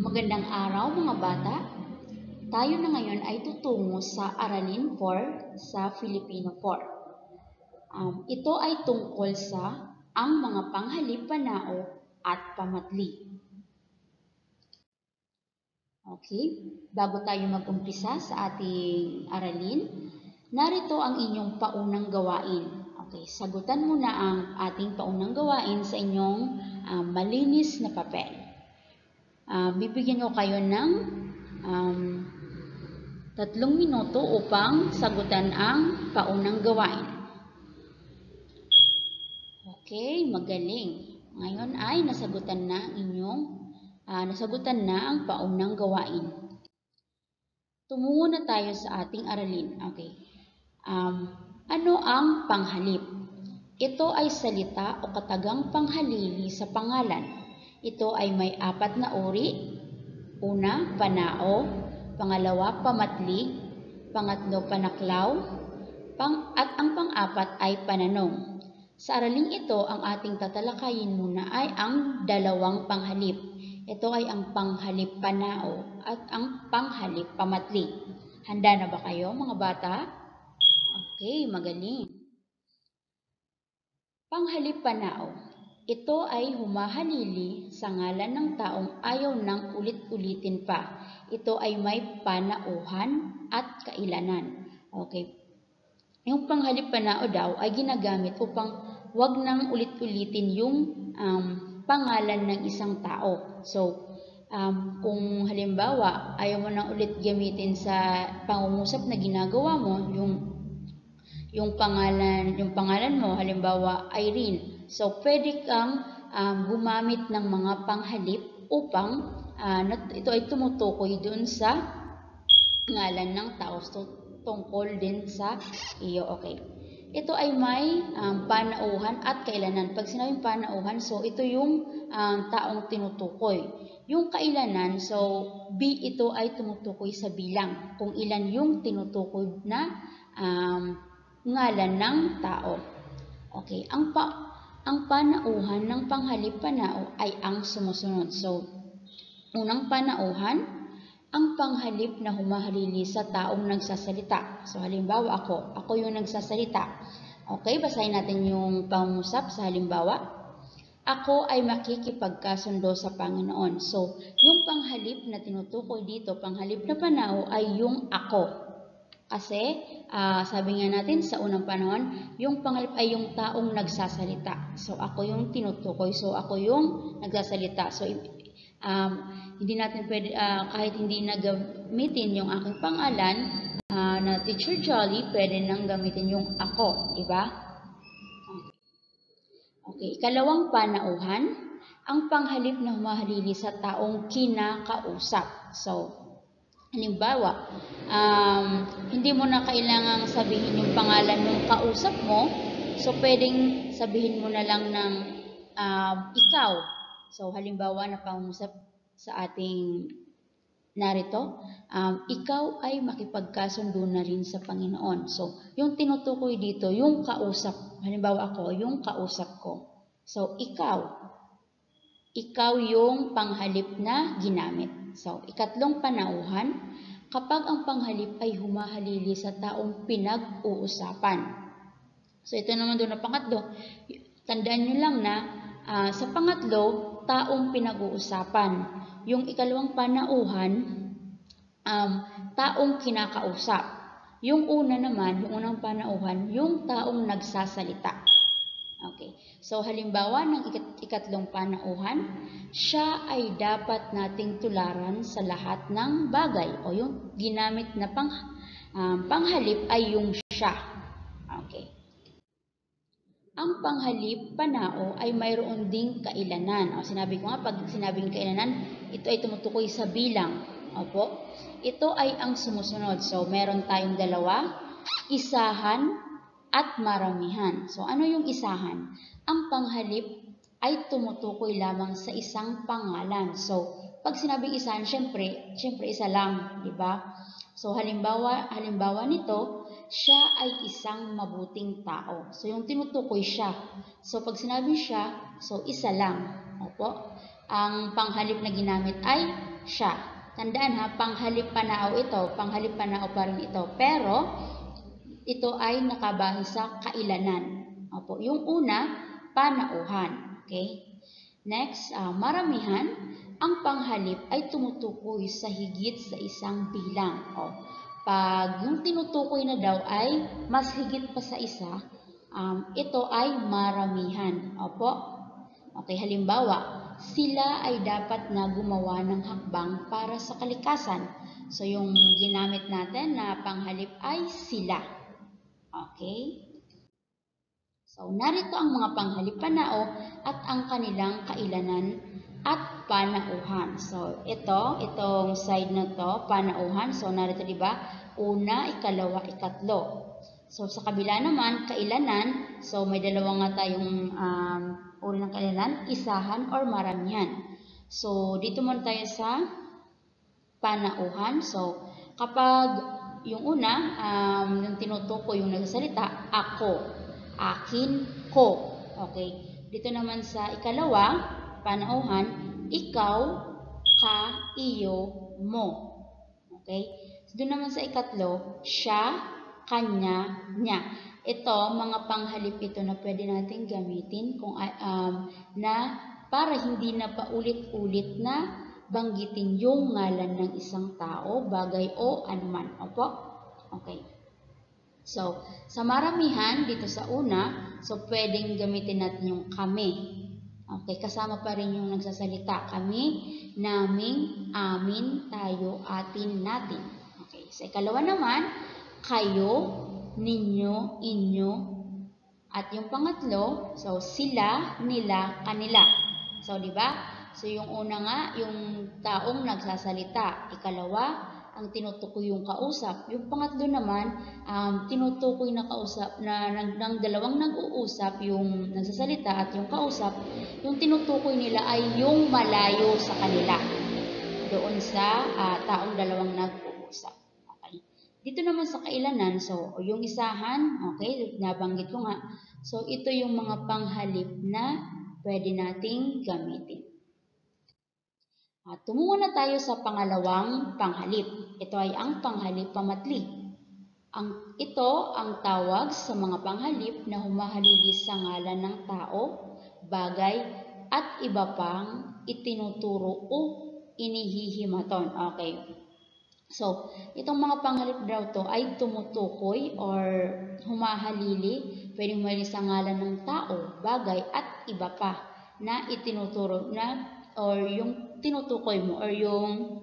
Magandang araw mga bata. Tayo na ngayon ay tutungo sa Aralin 4 sa Filipino 4. Ito ay tungkol sa ang mga panghalip, panao at pamatli. Okay, bago tayo mag-umpisa sa ating aralin, narito ang inyong paunang gawain. Okay, sagutan muna ang ating paunang gawain sa inyong malinis na papel. Bibigyan ko kayo ng 3 minuto upang sagutan ang paunang gawain. Okay, magaling. Ngayon ay nasagutan na ang paunang gawain. Tumungo na tayo sa ating aralin. Okay. Ano ang panghalip? Ito ay salita o katagang panghalili sa pangalan. Ito ay may 4 na uri. Una, panao. Pangalawa, pamatli. Pangatlo, panaklaw. At ang pang-4 ay pananong. Sa araling ito, ang ating tatalakayin muna ay ang 2 panghalip. Ito ay ang panghalip panao at ang panghalip pamatli. Handa na ba kayo mga bata? Okay, magaling. Panghalip panao. Ito ay humahalili sa ngalan ng taong ayaw nang ulit-ulitin pa. Ito ay may panauhan at kailanan. Okay. Yung panghalip panao daw ay ginagamit upang wag nang ulit-ulitin yung pangalan ng isang tao. So, kung halimbawa ayaw mo nang ulit gamitin sa pangungusap na ginagawa mo, yung pangalan mo, halimbawa Irene. So, pwede kang gumamit ng mga panghalip upang ito ay tumutukoy dun sa ngalan ng tao. So, tungkol din sa iyo. Okay. Ito ay may panauhan at kailanan. Pag sinabing panauhan, so ito yung taong tinutukoy. Yung kailanan, so ito ay tumutukoy sa bilang. Kung ilan yung tinutukoy na ngalan ng tao. Okay. Ang panauhan ng panghalip panao ay ang sumusunod. So, unang panauhan, ang panghalip na humahalili sa taong nagsasalita. So, halimbawa ako yung nagsasalita. Okay, basahin natin yung pangusap sa halimbawa. Ako ay makikipagkasundo sa Panginoon. So, yung panghalip na tinutukoy dito, panghalip na panao ay yung ako. Kasi, sabi nga natin sa unang panahon, yung panghalip ay yung taong nagsasalita. So, ako yung tinutukoy. So, ako yung nagsasalita. So, hindi natin pwede, kahit hindi na gamitin yung aking pangalan na Teacher Jolly, pwede nang gamitin yung ako. Diba? Okay. Ikalawang panauhan, ang panghalip na humahalili sa taong kinakausap. So, halimbawa, hindi mo na kailangang sabihin yung pangalan ng kausap mo. So, pwedeng sabihin mo na lang ng ikaw. So, halimbawa na pangusap sa ating narito, ikaw ay makipagkasundo na rin sa Panginoon. So, yung tinutukoy dito, yung kausap. Halimbawa ako, yung kausap ko. So, ikaw yung panghalip na ginamit. So, ikatlong panauhan, kapag ang panghalip ay humahalili sa taong pinag-uusapan. So, ito naman doon na pangatlo. Tandaan nyo lang na sa pangatlo, taong pinag-uusapan. Yung ikalawang panauhan, taong kinakausap. Yung una naman, yung unang panauhan, yung taong nagsasalita. Okay. So, halimbawa ng ikatlong panauhan, siya ay dapat nating tularan sa lahat ng bagay. O yung ginamit na panghalip ay yung siya. Okay. Ang panghalip panao ay mayroon ding kailanan. O, sinabi ko nga, pag sinabing kailanan, ito ay tumutukoy sa bilang. Opo. Ito ay ang sumusunod. So, meron tayong 2, isahan at maramihan. So, ano yung isahan? Ang panghalip ay tumutukoy lamang sa isang pangalan. So, pag sinabing isahan, syempre isa lang, di ba? So, halimbawa nito, siya ay isang mabuting tao. So, yung tinutukoy siya. So, pag sinabing siya, so isa lang. Opo. Ang panghalip na ginamit ay siya. Tandaan ha, panghalip panao ito, panghalip panao pa rin ito, pero ito ay nakabase sa kailanan. Opo, yung una, panauhan. Okay? Next, maramihan, ang panghalip ay tumutukoy sa higit sa isang bilang. Pag yung tinutukoy na daw ay mas higit pa sa isa, ito ay maramihan. Opo? Okay, halimbawa, sila ay dapat na gumawa ng hakbang para sa kalikasan. So, yung ginamit natin na panghalip ay sila. Okay? So, narito ang mga panghalip panao at ang kanilang kailanan at panauhan. So, itong side na to, panauhan. So, narito diba? Una, ikalawa, ikatlo. So, sa kabila naman, kailanan. So, may dalawa nga tayong uri ng kailanan, isahan or maramihan. So, dito muna tayo sa panauhan. So, kapag yung una, yung tinutukoy, yung nagsasalita, ako, akin, ko. Okay. Dito naman sa ikalawa, panauhan, ikaw, ka, iyo, mo. Okay. So, doon naman sa ikatlo, siya, kanya, niya. Ito, mga panghalip ito na pwede natin gamitin kung, na para hindi na paulit-ulit na banggitin yung ngalan ng isang tao, bagay o anuman. Opo? Okay. So, sa maramihan, dito sa una, so pwedeng gamitin natin yung kami. Okay, kasama pa rin yung nagsasalita. Kami, namin, amin, tayo, atin, natin. Okay, sa ikalawa naman, kayo, ninyo, inyo, at yung pangatlo, so sila, nila, kanila. So, di ba? So, yung una nga, yung taong nagsasalita. Ikalawa, ang tinutukoy yung kausap. Yung pangatlo naman, tinutukoy na kausap na ng dalawang nag-uusap, yung nagsasalita at yung kausap, yung tinutukoy nila ay yung malayo sa kanila. Doon sa taong dalawang nag-uusap. Okay. Dito naman sa kailanan, so yung isahan, okay, nabanggit ko nga. So, ito yung mga panghalip na pwede nating gamitin. Tumungo na tayo sa pangalawang panghalip. Ito ay ang panghalip pamatlig. Ito ang tawag sa mga panghalip na humahalili sa ngalan ng tao, bagay, at iba pang itinuturo o inihihimaton. Okay. So, itong mga panghalip daw to ay tumutukoy or humahalili, pwedeng humahalili sa ngalan ng tao, bagay, at iba pa na itinuturo na or yung tinutukoy mo or yung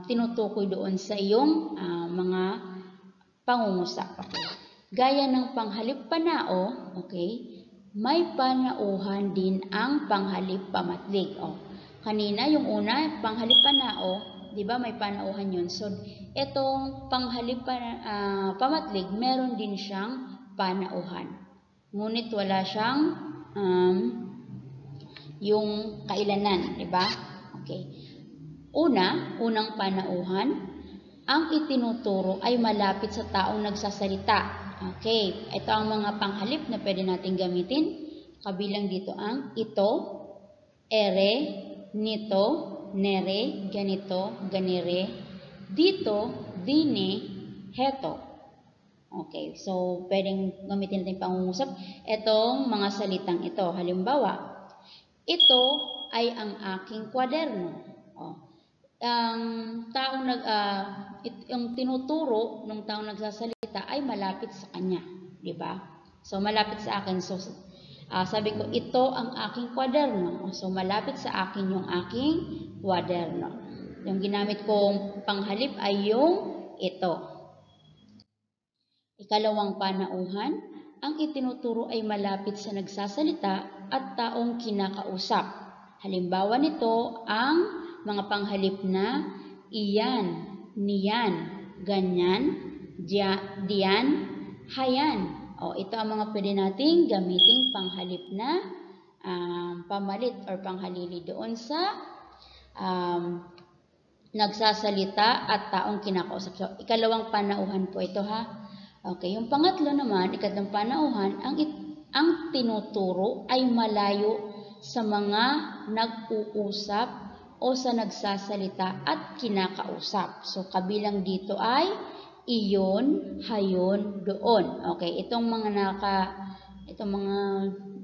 tinutukoy doon sa iyong mga pangungusap. Okay. Gaya ng panghalip panao, okay, may panauhan din ang panghalip pamatlig. Kanina yung una, panghalip panao, di ba may panauhan yun? So, itong panghalip pamatlig, meron din siyang panauhan. Ngunit wala siyang yung kailanan, di ba? Okay. Unang panauhan, ang itinuturo ay malapit sa taong nagsasalita. Okay. Ito ang mga panghalip na pwede natin gamitin. Kabilang dito ang ito, ere, nito, nere, ganito, ganire, dito, dine, heto. Okay, so pwedeng gamitin natin pangungusap itong mga salitang ito. Halimbawa, ito ay ang aking kwaderno. Ang taong yung tinuturo ng taong nagsasalita ay malapit sa kanya, di ba? So malapit sa akin. So sabi ko, ito ang aking kwaderno. So malapit sa akin yung aking kwaderno. Yung ginamit kong panghalip ay yung ito. Ikalawang panauhan, ang itinuturo ay malapit sa nagsasalita at taong kinakausap. Halimbawa nito ang mga panghalip na iyan, niyan, ganyan, diyan, hayan. Ito ang mga pwede nating gamiting panghalip na pamalit or panghalili doon sa nagsasalita at taong kinakausap. So, ikalawang panauhan po ito ha. Okay, yung pangatlo naman, ikatlong panauhan, ang tinuturo ay malayo sa mga nag-uusap o sa nagsasalita at kinakausap. So, kabilang dito ay iyon, hayon, doon. Okay, itong mga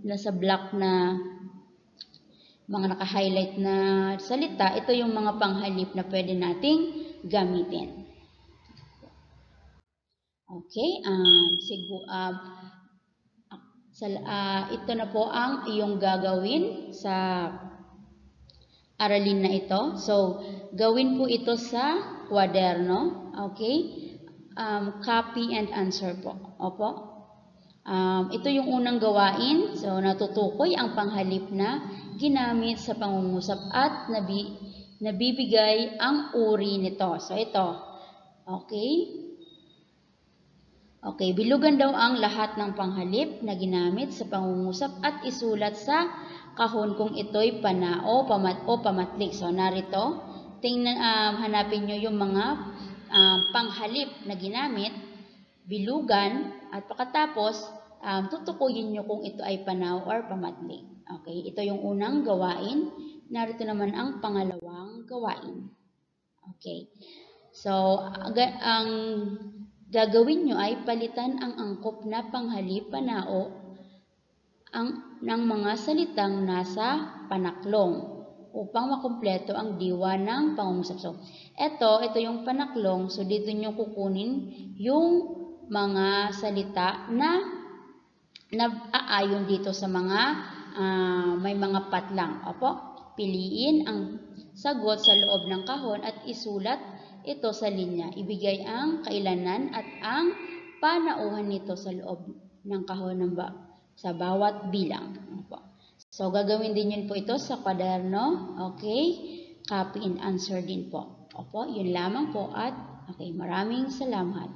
nasa black na mga naka-highlight na salita, ito yung mga panghalip na pwede nating gamitin. Okay, ito na po ang iyong gagawin sa aralin na ito. So, gawin po ito sa kwaderno. Okay? Copy and answer po. Opo. Ito yung unang gawain. So, natutukoy ang panghalip na ginamit sa pangungusap at nabibigay ang uri nito. So, ito. Okay? Okay, bilugan daw ang lahat ng panghalip na ginamit sa pangungusap at isulat sa kahon kung ito'y panao o pamatlik. So, narito, hanapin nyo yung mga panghalip na ginamit, bilugan, at pagkatapos, tutukuyin nyo kung ito ay panao or pamatlik. Okay, ito yung unang gawain. Narito naman ang pangalawang gawain. Okay, so, ang gagawin nyo ay palitan ang angkop na panghalip panao ng mga salitang nasa panaklong upang makumpleto ang diwa ng pangungusap. So, ito yung panaklong. So, dito nyo kukunin yung mga salita na aayon dito sa mga may mga patlang. Opo, piliin ang sagot sa loob ng kahon at isulat ito sa linya. Ibigay ang kailanan at ang panauhan nito sa loob ng kahon sa bawat bilang. So, gagawin din yun po ito sa kwaderno. Okay? Copy and answer din po. Opo, yun lamang po at okay, maraming salamat.